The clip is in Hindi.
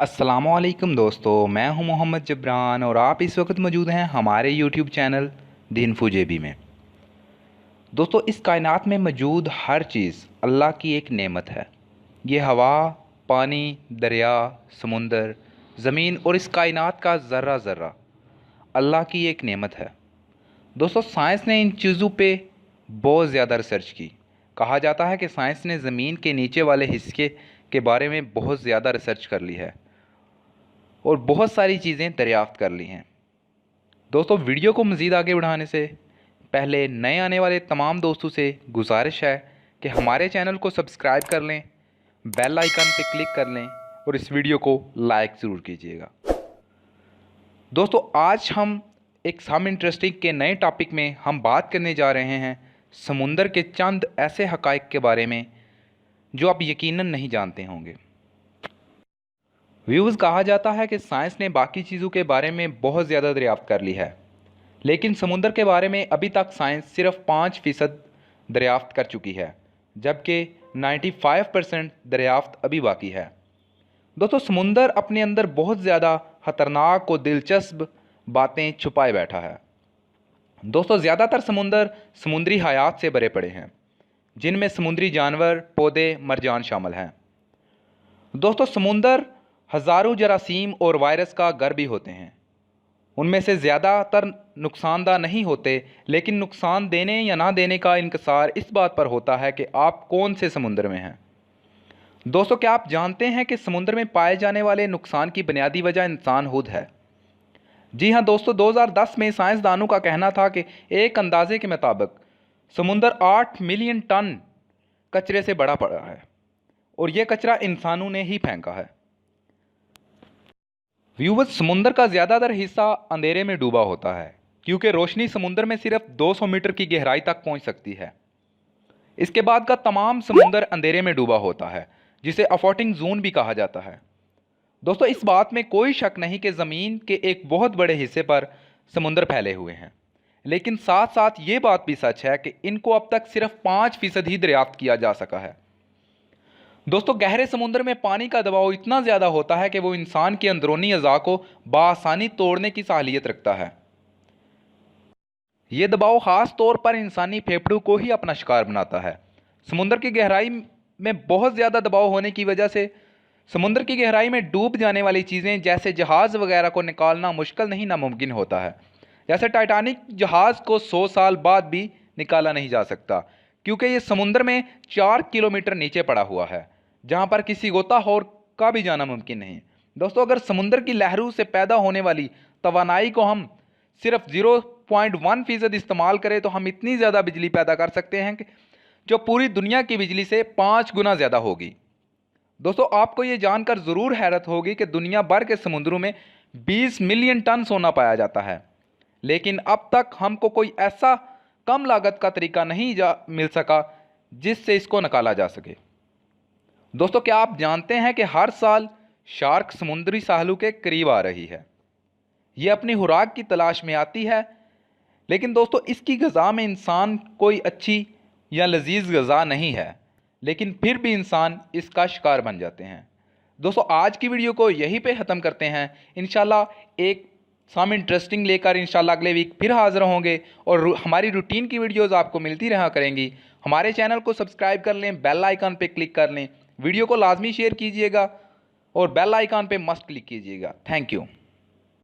अस्सलामुअलैकुम दोस्तों, मैं हूं मोहम्मद जबरान और आप इस वक्त मौजूद हैं हमारे यूट्यूब चैनल दी इन्फो जेबी में। दोस्तों, इस कायनात में मौजूद हर चीज़ अल्लाह की एक नेमत है। ये हवा, पानी, दरिया, समुंदर, ज़मीन और इस कायनात का ज़र्रा ज़र्रा अल्लाह की एक नेमत है। दोस्तों, साइंस ने इन चीज़ों पे बहुत ज़्यादा रिसर्च की। कहा जाता है कि साइंस ने ज़मीन के नीचे वाले हिस्से के बारे में बहुत ज़्यादा रिसर्च कर ली है और बहुत सारी चीज़ें दरियाफ़्त कर ली हैं। दोस्तों, वीडियो को मज़ीद आगे बढ़ाने से पहले नए आने वाले तमाम दोस्तों से गुजारिश है कि हमारे चैनल को सब्सक्राइब कर लें, बेल आइकन पर क्लिक कर लें और इस वीडियो को लाइक ज़रूर कीजिएगा। दोस्तों, आज हम एक सम इंटरेस्टिंग के नए टॉपिक में हम बात करने जा रहे हैं समुंदर के चंद ऐसे हक़ाइक़ के बारे में जो आप यकीनन नहीं जानते होंगे। व्यूज़, कहा जाता है कि साइंस ने बाकी चीज़ों के बारे में बहुत ज़्यादा दरियाफ्त कर ली है, लेकिन समुंदर के बारे में अभी तक साइंस सिर्फ 5% दरियाफ्त कर चुकी है, जबकि 95% दरियाफ्त अभी बाकी है। दोस्तों, समुंदर अपने अंदर बहुत ज़्यादा ख़तरनाक और दिलचस्प बातें छुपाए बैठा है। दोस्तों, ज़्यादातर समुंदर समुद्री हयात से भरे पड़े हैं, जिनमें समुद्री जानवर, पौधे, मरजान शामिल हैं। दोस्तों, समुंदर हज़ारों जरासीम और वायरस का घर भी होते हैं। उनमें से ज़्यादातर नुकसानदा नहीं होते, लेकिन नुकसान देने या ना देने का इनकसार इस बात पर होता है कि आप कौन से समुंदर में हैं। दोस्तों, क्या आप जानते हैं कि समुंदर में पाए जाने वाले नुकसान की बुनियादी वजह इंसान खुद है? जी हाँ दोस्तों, 2010 में साइंसदानों का कहना था कि एक अंदाजे के मुताबिक समुंदर 8 मिलियन टन कचरे से बड़ा पड़ा है और यह कचरा इंसानों ने ही फेंका है। व्यूवर्स, समुंदर का ज़्यादातर हिस्सा अंधेरे में डूबा होता है क्योंकि रोशनी समुंदर में सिर्फ 200 मीटर की गहराई तक पहुंच सकती है। इसके बाद का तमाम समुंदर अंधेरे में डूबा होता है, जिसे अफोटिंग जोन भी कहा जाता है। दोस्तों, इस बात में कोई शक नहीं कि ज़मीन के एक बहुत बड़े हिस्से पर समुंदर फैले हुए हैं, लेकिन साथ साथ ये बात भी सच है कि इनको अब तक सिर्फ 5% ही दरियाफ्त किया जा सका है। दोस्तों, गहरे समुद्र में पानी का दबाव इतना ज़्यादा होता है कि वो इंसान के अंदरूनी अज़ा को बआसानी तोड़ने की साहलियत रखता है। ये दबाव ख़ास तौर पर इंसानी फेफड़ों को ही अपना शिकार बनाता है। समुद्र की गहराई में बहुत ज़्यादा दबाव होने की वजह से समुद्र की गहराई में डूब जाने वाली चीज़ें जैसे जहाज़ वगैरह को निकालना मुश्किल नहीं नामुमकिन होता है। जैसे टाइटैनिक जहाज़ को 100 साल बाद भी निकाला नहीं जा सकता, क्योंकि ये समुद्र में 4 किलोमीटर नीचे पड़ा हुआ है, जहाँ पर किसी गोताखोर का भी जाना मुमकिन नहीं। दोस्तों, अगर समुद्र की लहरों से पैदा होने वाली तवानाई को हम सिर्फ 0.1% इस्तेमाल करें तो हम इतनी ज़्यादा बिजली पैदा कर सकते हैं कि जो पूरी दुनिया की बिजली से 5 गुना ज़्यादा होगी। दोस्तों, आपको ये जानकर ज़रूर हैरत होगी कि दुनिया भर के समुद्रों में 20 मिलियन टन सोना पाया जाता है, लेकिन अब तक हमको कोई ऐसा कम लागत का तरीका नहीं मिल सका जिससे इसको निकाला जा सके। दोस्तों, क्या आप जानते हैं कि हर साल शार्क समुद्री साहलों के करीब आ रही है? ये अपनी खुराक की तलाश में आती है, लेकिन दोस्तों इसकी ग़िज़ा में इंसान कोई अच्छी या लजीज ग़िज़ा नहीं है, लेकिन फिर भी इंसान इसका शिकार बन जाते हैं। दोस्तों, आज की वीडियो को यहीं पे ख़त्म करते हैं। इंशाल्लाह एक सम इंटरेस्टिंग लेकर इंशाल्लाह अगले वीक फिर हाज़िर होंगे और हमारी रूटीन की वीडियोज़ आपको मिलती रहा करेंगी। हमारे चैनल को सब्सक्राइब कर लें, बेल आइकन पे क्लिक कर लें, वीडियो को लाजमी शेयर कीजिएगा और बेल आइकन पे मस्ट क्लिक कीजिएगा। Thank you.